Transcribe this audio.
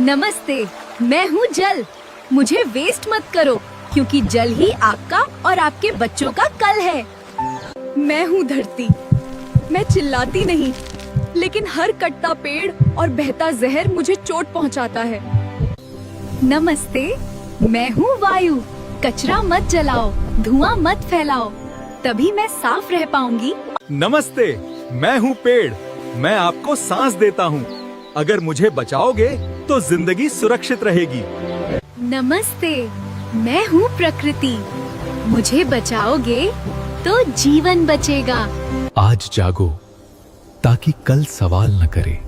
नमस्ते, मैं हूँ जल। मुझे वेस्ट मत करो, क्योंकि जल ही आपका और आपके बच्चों का कल है। मैं हूँ धरती। मैं चिल्लाती नहीं, लेकिन हर कटता पेड़ और बहता जहर मुझे चोट पहुँचाता है। नमस्ते, मैं हूँ वायु। कचरा मत जलाओ, धुआं मत फैलाओ, तभी मैं साफ रह पाऊंगी। नमस्ते, मैं हूँ पेड़। मैं आपको सांस देता हूँ। अगर मुझे बचाओगे तो जिंदगी सुरक्षित रहेगी। नमस्ते, मैं हूँ प्रकृति। मुझे बचाओगे तो जीवन बचेगा। आज जागो ताकि कल सवाल न करे।